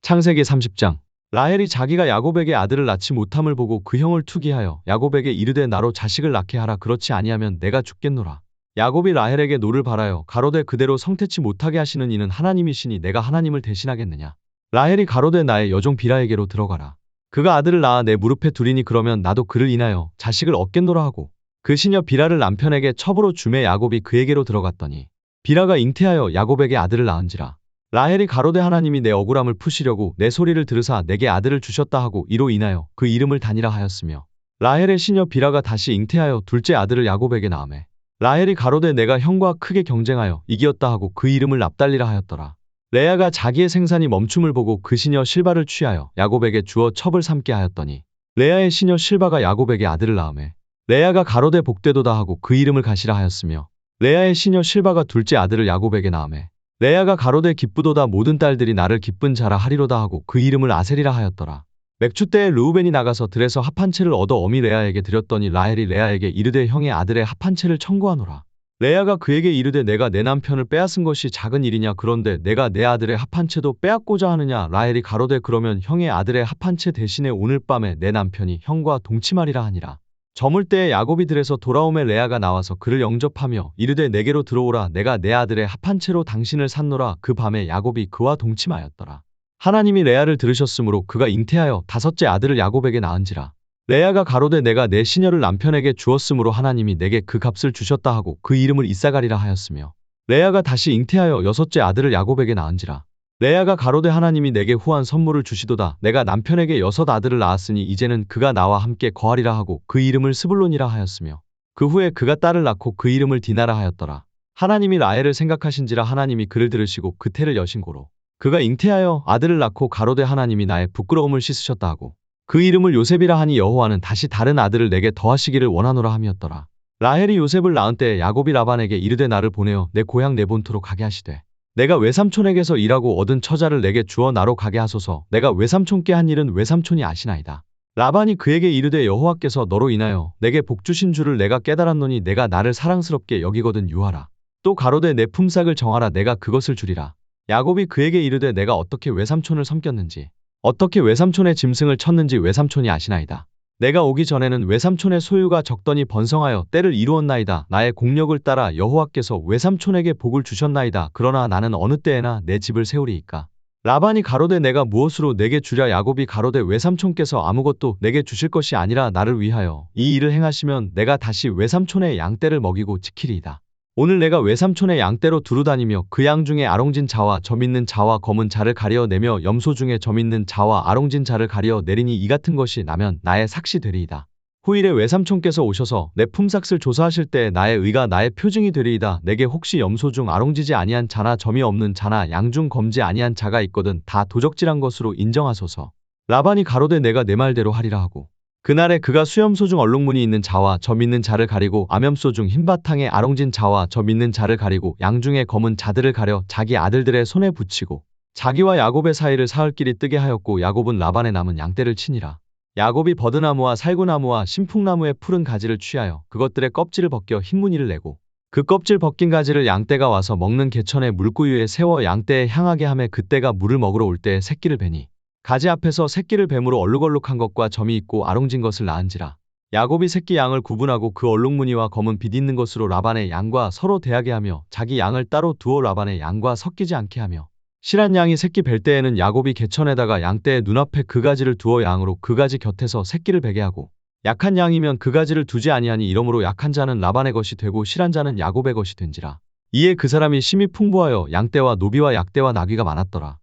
창세기 30장. 라헬이 자기가 야곱에게 아들을 낳지 못함을 보고 그 형을 투기하여 야곱에게 이르되 나로 자식을 낳게 하라. 그렇지 아니하면 내가 죽겠노라. 야곱이 라헬에게 노를 바라여 가로되 그대로 성태치 못하게 하시는 이는 하나님이시니 내가 하나님을 대신하겠느냐. 라헬이 가로되 나의 여종 비라에게로 들어가라. 그가 아들을 낳아 내 무릎에 두리니 그러면 나도 그를 인하여 자식을 얻겠노라 하고 그 시녀 비라를 남편에게 첩으로 주매 야곱이 그에게로 들어갔더니 비라가 잉태하여 야곱에게 아들을 낳은지라. 라헬이 가로되 하나님이 내 억울함을 푸시려고 내 소리를 들으사 내게 아들을 주셨다 하고 이로 인하여 그 이름을 다니라 하였으며 라헬의 시녀 비라가 다시 잉태하여 둘째 아들을 야곱에게 낳으매 라헬이 가로되 내가 형과 크게 경쟁하여 이기었다 하고 그 이름을 납달리라 하였더라. 레아가 자기의 생산이 멈춤을 보고 그 시녀 실바를 취하여 야곱에게 주어 첩을 삼게 하였더니 레아의 시녀 실바가 야곱에게 아들을 낳으매 레아가 가로되 복되도다 하고 그 이름을 가시라 하였으며 레아의 시녀 실바가 둘째 아들을 야곱에게 낳으매 레아가 가로되 기쁘도다 모든 딸들이 나를 기쁜 자라 하리로다 하고 그 이름을 아셀이라 하였더라. 맥추 때에 르우벤이 나가서 들에서 합한 채를 얻어 어미 레아에게 드렸더니 라헬이 레아에게 이르되 형의 아들의 합한 채를 청구하노라. 레아가 그에게 이르되 내가 내 남편을 빼앗은 것이 작은 일이냐. 그런데 내가 내 아들의 합한 채도 빼앗고자 하느냐. 라헬이 가로되 그러면 형의 아들의 합한 채 대신에 오늘 밤에 내 남편이 형과 동침하리라 하니라. 저물 때에 야곱이 들에서 돌아오매 레아가 나와서 그를 영접하며 이르되 내게로 들어오라. 내가 내 아들의 합한 채로 당신을 샀노라. 그 밤에 야곱이 그와 동침하였더라. 하나님이 레아를 들으셨으므로 그가 잉태하여 다섯째 아들을 야곱에게 낳은지라. 레아가 가로되 내가 내 시녀를 남편에게 주었으므로 하나님이 내게 그 값을 주셨다 하고 그 이름을 이사가리라 하였으며 레아가 다시 잉태하여 여섯째 아들을 야곱에게 낳은지라. 레아가 가로되 하나님이 내게 후한 선물을 주시도다. 내가 남편에게 여섯 아들을 낳았으니 이제는 그가 나와 함께 거하리라 하고 그 이름을 스불론이라 하였으며 그 후에 그가 딸을 낳고 그 이름을 디나라 하였더라. 하나님이 라헬을 생각하신지라 하나님이 그를 들으시고 그 태를 여신고로 그가 잉태하여 아들을 낳고 가로되 하나님이 나의 부끄러움을 씻으셨다 하고 그 이름을 요셉이라 하니 여호와는 다시 다른 아들을 내게 더하시기를 원하노라 함이었더라. 라헬이 요셉을 낳은 때에 야곱이 라반에게 이르되 나를 보내어 내 고향 내 본토로 가게 하시되 내가 외삼촌에게서 일하고 얻은 처자를 내게 주어 나로 가게 하소서. 내가 외삼촌께 한 일은 외삼촌이 아시나이다. 라반이 그에게 이르되 여호와께서 너로 인하여 내게 복 주신 줄을 내가 깨달았노니 내가 나를 사랑스럽게 여기거든 유하라. 또 가로되 내 품삯을 정하라. 내가 그것을 주리라. 야곱이 그에게 이르되 내가 어떻게 외삼촌을 섬겼는지 어떻게 외삼촌의 짐승을 쳤는지 외삼촌이 아시나이다. 내가 오기 전에는 외삼촌의 소유가 적더니 번성하여 때를 이루었나이다. 나의 공력을 따라 여호와께서 외삼촌에게 복을 주셨나이다. 그러나 나는 어느 때에나 내 집을 세우리이까. 라반이 가로되 내가 무엇으로 내게 주랴. 야곱이 가로되 외삼촌께서 아무것도 내게 주실 것이 아니라 나를 위하여 이 일을 행하시면 내가 다시 외삼촌의 양떼를 먹이고 지키리이다. 오늘 내가 외삼촌의 양떼로 두루 다니며 그 양 중에 아롱진 자와 점 있는 자와 검은 자를 가려 내며 염소 중에 점 있는 자와 아롱진 자를 가려 내리니 이 같은 것이 나면 나의 삭시 되리이다. 후일에 외삼촌께서 오셔서 내 품삯을 조사하실 때에 나의 의가 나의 표징이 되리이다. 내게 혹시 염소 중 아롱지지 아니한 자나 점이 없는 자나 양 중 검지 아니한 자가 있거든 다 도적질한 것으로 인정하소서. 라반이 가로되 내가 내 말대로 하리라 하고 그날에 그가 수염소 중 얼룩무늬 있는 자와 점 있는 자를 가리고 암염소 중 흰바탕에 아롱진 자와 점 있는 자를 가리고 양 중에 검은 자들을 가려 자기 아들들의 손에 붙이고 자기와 야곱의 사이를 사흘길이 뜨게 하였고 야곱은 라반의 남은 양떼를 치니라. 야곱이 버드나무와 살구나무와 신풍나무의 푸른 가지를 취하여 그것들의 껍질을 벗겨 흰 무늬를 내고 그 껍질 벗긴 가지를 양떼가 와서 먹는 개천의 물구유에 세워 양떼에 향하게 하매 그때가 물을 먹으러 올 때에 새끼를 베니 가지 앞에서 새끼를 뱀으로 얼룩얼룩한 것과 점이 있고 아롱진 것을 낳은지라. 야곱이 새끼 양을 구분하고 그 얼룩무늬와 검은 빛 있는 것으로 라반의 양과 서로 대하게 하며 자기 양을 따로 두어 라반의 양과 섞이지 않게 하며 실한 양이 새끼 뵐 때에는 야곱이 개천에다가 양떼의 눈앞에 그 가지를 두어 양으로 그 가지 곁에서 새끼를 베게 하고 약한 양이면 그 가지를 두지 아니하니 이러므로 약한 자는 라반의 것이 되고 실한 자는 야곱의 것이 된지라. 이에 그 사람이 심히 풍부하여 양떼와 노비와 약떼와 나귀가 많았더라.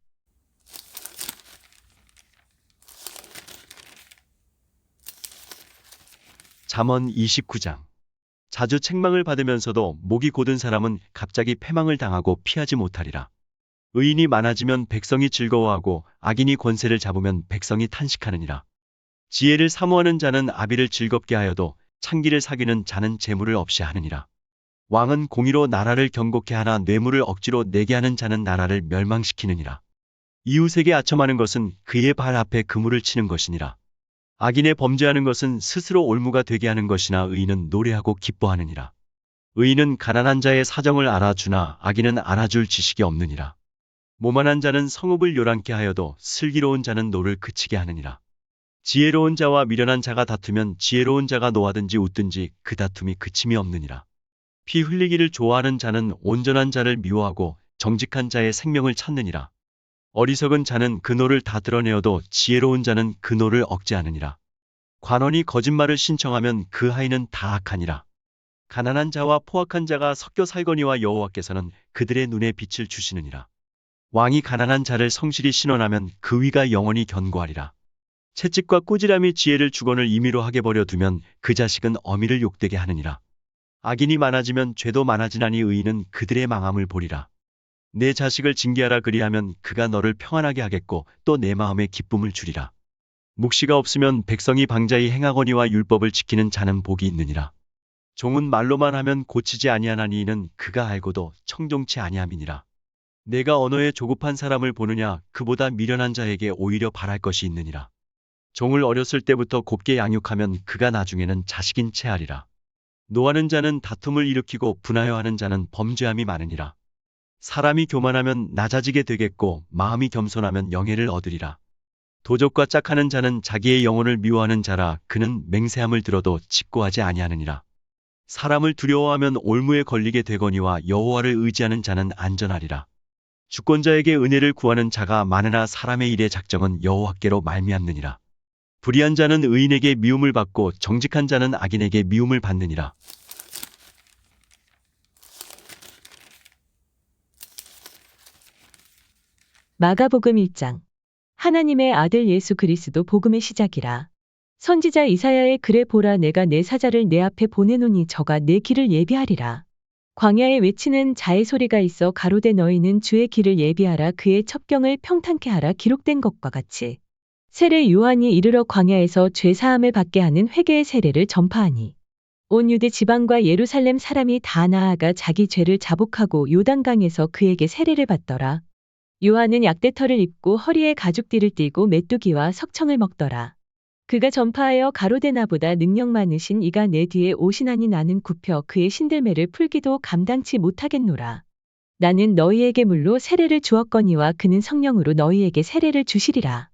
잠언 29장. 자주 책망을 받으면서도 목이 곧은 사람은 갑자기 패망을 당하고 피하지 못하리라. 의인이 많아지면 백성이 즐거워하고 악인이 권세를 잡으면 백성이 탄식하느니라. 지혜를 사모하는 자는 아비를 즐겁게 하여도 창기를 사귀는 자는 재물을 없이 하느니라. 왕은 공의로 나라를 경고케 하나 뇌물을 억지로 내게 하는 자는 나라를 멸망시키느니라. 이웃에게 아첨하는 것은 그의 발 앞에 그물을 치는 것이니라. 악인의 범죄하는 것은 스스로 올무가 되게 하는 것이나 의인은 노래하고 기뻐하느니라. 의인은 가난한 자의 사정을 알아주나 악인은 알아줄 지식이 없느니라. 모만한 자는 성읍을 요란케 하여도 슬기로운 자는 노를 그치게 하느니라. 지혜로운 자와 미련한 자가 다투면 지혜로운 자가 노하든지 웃든지 그 다툼이 그침이 없느니라. 피 흘리기를 좋아하는 자는 온전한 자를 미워하고 정직한 자의 생명을 찾느니라. 어리석은 자는 그 노를 다 드러내어도 지혜로운 자는 그 노를 억제하느니라. 관원이 거짓말을 신청하면 그 하인은 다 악하니라. 가난한 자와 포악한 자가 섞여 살거니와 여호와께서는 그들의 눈에 빛을 주시느니라. 왕이 가난한 자를 성실히 신원하면 그 위가 영원히 견고하리라. 채찍과 꾸지람이 지혜를 주권을 임의로 하게 버려두면 그 자식은 어미를 욕되게 하느니라. 악인이 많아지면 죄도 많아지나니 의인은 그들의 망함을 보리라. 내 자식을 징계하라 그리하면 그가 너를 평안하게 하겠고 또 내 마음에 기쁨을 주리라. 묵시가 없으면 백성이 방자히 행하거니와 율법을 지키는 자는 복이 있느니라. 종은 말로만 하면 고치지 아니하나니 이는 그가 알고도 청종치 아니함이니라. 내가 언어에 조급한 사람을 보느냐 그보다 미련한 자에게 오히려 바랄 것이 있느니라. 종을 어렸을 때부터 곱게 양육하면 그가 나중에는 자식인 채 하리라. 노하는 자는 다툼을 일으키고 분하여 하는 자는 범죄함이 많으니라. 사람이 교만하면 낮아지게 되겠고 마음이 겸손하면 영예를 얻으리라. 도적과 짝하는 자는 자기의 영혼을 미워하는 자라. 그는 맹세함을 들어도 직고하지 아니하느니라. 사람을 두려워하면 올무에 걸리게 되거니와 여호와를 의지하는 자는 안전하리라. 주권자에게 은혜를 구하는 자가 많으나 사람의 일의 작정은 여호와께로 말미암느니라. 불의한 자는 의인에게 미움을 받고 정직한 자는 악인에게 미움을 받느니라. 마가복음 1장. 하나님의 아들 예수 그리스도 복음의 시작이라. 선지자 이사야의 글에 보라 내가 내 사자를 내 앞에 보내노니 저가 내 길을 예비하리라. 광야에 외치는 자의 소리가 있어 가로되 너희는 주의 길을 예비하라 그의 첩경을 평탄케 하라 기록된 것과 같이. 세례 요한이 이르러 광야에서 죄 사함을 받게 하는 회개의 세례를 전파하니 온 유대 지방과 예루살렘 사람이 다 나아가 자기 죄를 자복하고 요단강에서 그에게 세례를 받더라. 요한은 약대털을 입고 허리에 가죽띠를 띠고 메뚜기와 석청을 먹더라. 그가 전파하여 가로되 나보다 능력 많으신 이가 내 뒤에 오시나니 나는 굽혀 그의 신들매를 풀기도 감당치 못하겠노라. 나는 너희에게 물로 세례를 주었거니와 그는 성령으로 너희에게 세례를 주시리라.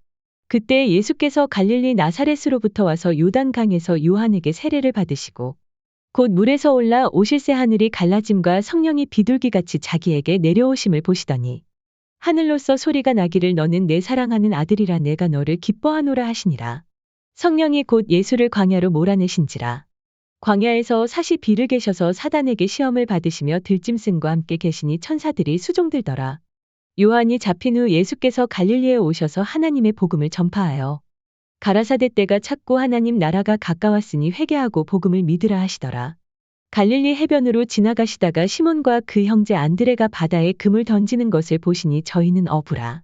그때 예수께서 갈릴리 나사렛으로부터 와서 요단강에서 요한에게 세례를 받으시고 곧 물에서 올라 오실새 하늘이 갈라짐과 성령이 비둘기같이 자기에게 내려오심을 보시더니 하늘로서 소리가 나기를 너는 내 사랑하는 아들이라 내가 너를 기뻐하노라 하시니라. 성령이 곧 예수를 광야로 몰아내신지라. 광야에서 사시비를 계셔서 사단에게 시험을 받으시며 들짐승과 함께 계시니 천사들이 수종들더라. 요한이 잡힌 후 예수께서 갈릴리에 오셔서 하나님의 복음을 전파하여 가라사대 때가 찼고 하나님 나라가 가까웠으니 회개하고 복음을 믿으라 하시더라. 갈릴리 해변으로 지나가시다가 시몬과 그 형제 안드레가 바다에 금을 던지는 것을 보시니 저희는 어부라.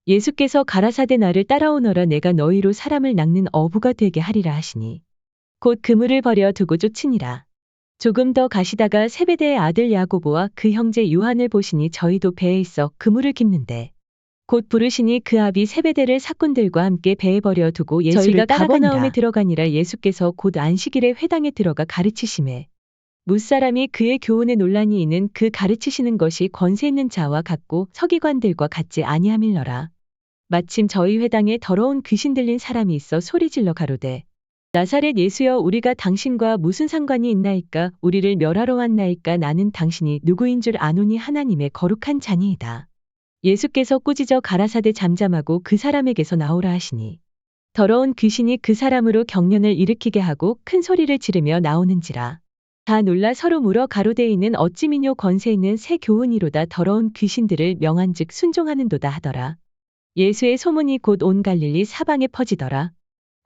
예수께서 가라사대 나를 따라오너라 내가 너희로 사람을 낚는 어부가 되게 하리라 하시니 곧 그물을 버려 두고 쫓으니라. 조금 더 가시다가 세베대의 아들 야고보와 그 형제 요한을 보시니 저희도 배에 있어 그물을 깁는데 곧 부르시니 그 아비 세베대를 사꾼들과 함께 배에 버려 두고 예수를 따라가니라. 가버나움에 들어가니라. 예수께서 곧 안식일에 회당에 들어가 가르치시매 무사람이 그의 교훈에 논란이 있는 그 가르치시는 것이 권세 있는 자와 같고 서기관들과 같지 아니함일러라. 마침 저희 회당에 더러운 귀신 들린 사람이 있어 소리질러 가로되 나사렛 예수여 우리가 당신과 무슨 상관이 있나이까 우리를 멸하러 왔나이까 나는 당신이 누구인 줄 아노니 하나님의 거룩한 자니이다. 예수께서 꾸짖어 가라사대 잠잠하고 그 사람에게서 나오라 하시니 더러운 귀신이 그 사람으로 경련을 일으키게 하고 큰 소리를 지르며 나오는지라. 다 놀라 서로 물어 가로되 이는 어찌 미뇨 권세 있는 새 교훈이로다 더러운 귀신들을 명한즉 순종하는도다 하더라. 예수의 소문이 곧 온 갈릴리 사방에 퍼지더라.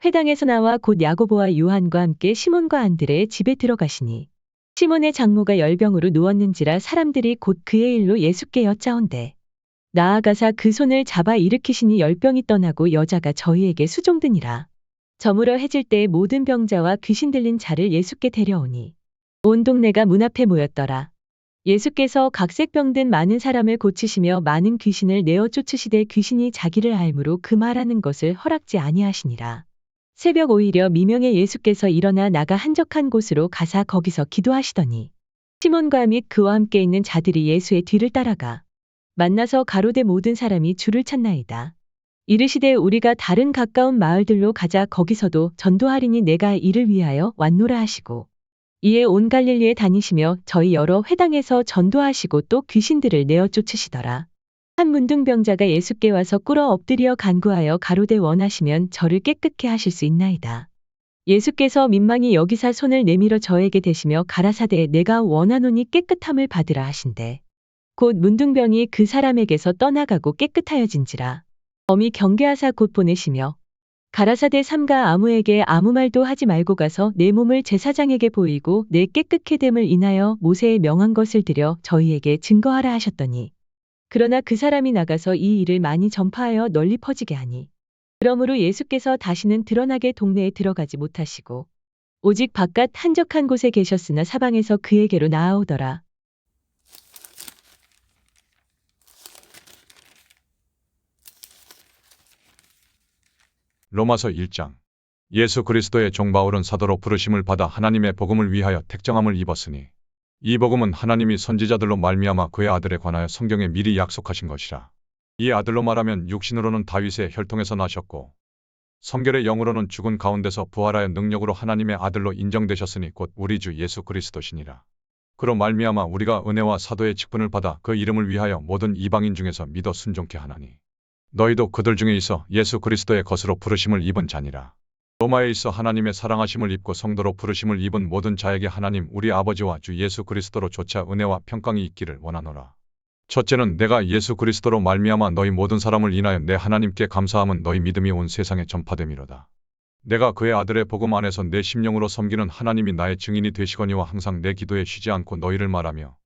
회당에서 나와 곧 야고보와 요한과 함께 시몬과 안드레의 집에 들어가시니 시몬의 장모가 열병으로 누웠는지라 사람들이 곧 그의 일로 예수께 여짜온대. 나아가사 그 손을 잡아 일으키시니 열병이 떠나고 여자가 저희에게 수종드니라. 저물어 해질 때에 모든 병자와 귀신 들린 자를 예수께 데려오니 온 동네가 문 앞에 모였더라. 예수께서 각색 병든 많은 사람을 고치시며 많은 귀신을 내어 쫓으시되 귀신이 자기를 알므로 그 말하는 것을 허락지 아니하시니라. 새벽 오히려 미명에 예수께서 일어나 나가 한적한 곳으로 가사 거기서 기도하시더니 시몬과 및 그와 함께 있는 자들이 예수의 뒤를 따라가 만나서 가로되 모든 사람이 주를 찾나이다. 이르시되 우리가 다른 가까운 마을들로 가자 거기서도 전도하리니 내가 이를 위하여 왔노라 하시고 이에 온 갈릴리에 다니시며 저희 여러 회당에서 전도하시고 또 귀신들을 내어 쫓으시더라. 한 문둥병자가 예수께 와서 꿇어 엎드려 간구하여 가로되 원하시면 저를 깨끗게 하실 수 있나이다. 예수께서 민망히 여기사 손을 내밀어 저에게 대시며 가라사대 내가 원하노니 깨끗함을 받으라 하신대. 곧 문둥병이 그 사람에게서 떠나가고 깨끗하여진지라. 엄히 경계하사 곧 보내시며 가라사대 삼가 아무에게 아무 말도 하지 말고 가서 내 몸을 제사장에게 보이고 내 깨끗게 됨을 인하여 모세의 명한 것을 들여 저희에게 증거하라 하셨더니 그러나 그 사람이 나가서 이 일을 많이 전파하여 널리 퍼지게 하니 그러므로 예수께서 다시는 드러나게 동네에 들어가지 못하시고 오직 바깥 한적한 곳에 계셨으나 사방에서 그에게로 나아오더라. 로마서 1장. 예수 그리스도의 종 바울은 사도로 부르심을 받아 하나님의 복음을 위하여 택정함을 입었으니 이 복음은 하나님이 선지자들로 말미암아 그의 아들에 관하여 성경에 미리 약속하신 것이라. 이 아들로 말하면 육신으로는 다윗의 혈통에서 나셨고 성결의 영으로는 죽은 가운데서 부활하여 능력으로 하나님의 아들로 인정되셨으니 곧 우리 주 예수 그리스도시니라. 그로 말미암아 우리가 은혜와 사도의 직분을 받아 그 이름을 위하여 모든 이방인 중에서 믿어 순종케 하나니 너희도 그들 중에 있어 예수 그리스도의 것으로 부르심을 입은 자니라. 로마에 있어 하나님의 사랑하심을 입고 성도로 부르심을 입은 모든 자에게 하나님 우리 아버지와 주 예수 그리스도로 조차 은혜와 평강이 있기를 원하노라. 첫째는 내가 예수 그리스도로 말미암아 너희 모든 사람을 인하여 내 하나님께 감사함은 너희 믿음이 온 세상에 전파됨이로다. 내가 그의 아들의 복음 안에서 내 심령으로 섬기는 하나님이 나의 증인이 되시거니와 항상 내 기도에 쉬지 않고 너희를 말하며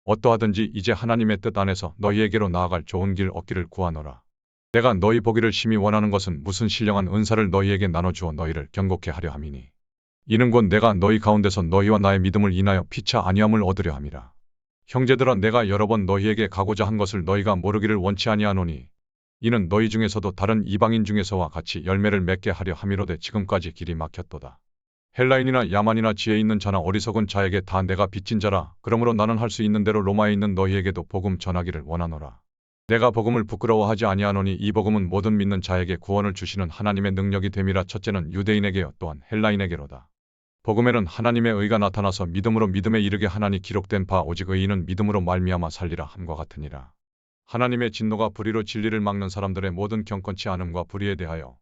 어떠하든지 이제 하나님의 뜻 안에서 너희에게로 나아갈 좋은 길 얻기를 구하노라. 내가 너희 보기를 심히 원하는 것은 무슨 신령한 은사를 너희에게 나눠주어 너희를 경고케 하려 함이니 이는 곧 내가 너희 가운데서 너희와 나의 믿음을 인하여 피차 아니함을 얻으려 함이라. 형제들아 내가 여러 번 너희에게 가고자 한 것을 너희가 모르기를 원치 아니하노니 이는 너희 중에서도 다른 이방인 중에서와 같이 열매를 맺게 하려 함이로되 지금까지 길이 막혔도다. 헬라인이나 야만이나 지혜 있는 자나 어리석은 자에게 다 내가 빚진 자라. 그러므로 나는 할 수 있는 대로 로마에 있는 너희에게도 복음 전하기를 원하노라. 내가 복음을 부끄러워하지 아니하노니 이 복음은 모든 믿는 자에게 구원을 주시는 하나님의 능력이 됨이라. 첫째는 유대인에게요 또한 헬라인에게로다. 복음에는 하나님의 의가 나타나서 믿음으로 믿음에 이르게 하나니 기록된 바 오직 의인은 믿음으로 말미암아 살리라 함과 같으니라. 하나님의 진노가 불의로 진리를 막는 사람들의 모든 경건치 않음과 불의에 대하여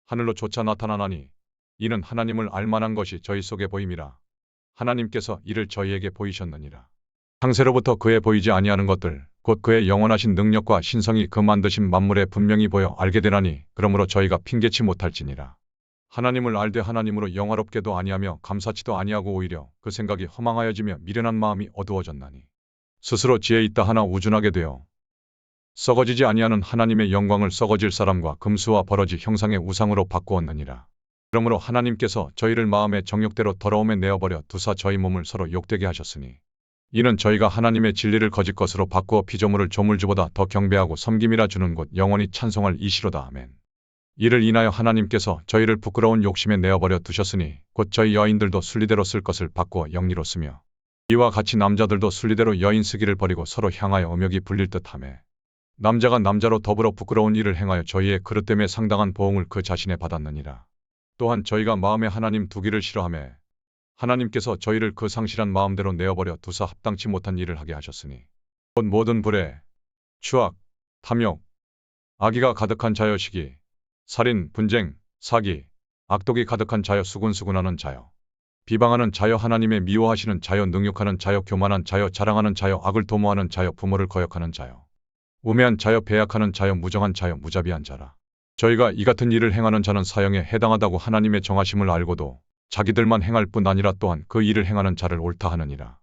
하늘로 쫓아 나타나나니 이는 하나님을 알만한 것이 저희 속에 보임이라. 하나님께서 이를 저희에게 보이셨느니라. 창세로부터 그에 보이지 아니하는 것들 곧 그의 영원하신 능력과 신성이 그 만드신 만물에 분명히 보여 알게 되나니 그러므로 저희가 핑계치 못할지니라. 하나님을 알되 하나님으로 영화롭게도 아니하며 감사치도 아니하고 오히려 그 생각이 허망하여지며 미련한 마음이 어두워졌나니 스스로 지혜 있다 하나 우준하게 되어 썩어지지 아니하는 하나님의 영광을 썩어질 사람과 금수와 버러지 형상의 우상으로 바꾸었느니라. 그러므로 하나님께서 저희를 마음의 정욕대로 더러움에 내어버려 두사 저희 몸을 서로 욕되게 하셨으니 이는 저희가 하나님의 진리를 거짓 것으로 바꾸어 피조물을 조물주보다 더 경배하고 섬김이라 주는 곳 영원히 찬송할 이시로다. 아멘. 이를 인하여 하나님께서 저희를 부끄러운 욕심에 내어버려 두셨으니 곧 저희 여인들도 순리대로 쓸 것을 바꾸어 영리로 쓰며 이와 같이 남자들도 순리대로 여인 쓰기를 버리고 서로 향하여 음욕이 불릴 듯하며 남자가 남자로 더불어 부끄러운 일을 행하여 저희의 그릇됨에 상당한 보응을 그 자신에 받았느니라. 또한 저희가 마음에 하나님 두기를 싫어하며 하나님께서 저희를 그 상실한 마음대로 내어버려 두사 합당치 못한 일을 하게 하셨으니 곧 모든 불의, 추악, 탐욕, 악의가 가득한 자여 시기, 살인, 분쟁, 사기, 악독이 가득한 자여 수군수군하는 자여, 비방하는 자여 하나님의 미워하시는 자여 능욕하는 자여 교만한 자여 자랑하는 자여 악을 도모하는 자여 부모를 거역하는 자여 우매한 자여 배약하는 자여 무정한 자여 무자비한 자라. 저희가 이 같은 일을 행하는 자는 사형에 해당하다고 하나님의 정하심을 알고도 자기들만 행할 뿐 아니라 또한 그 일을 행하는 자를 옳다 하느니라.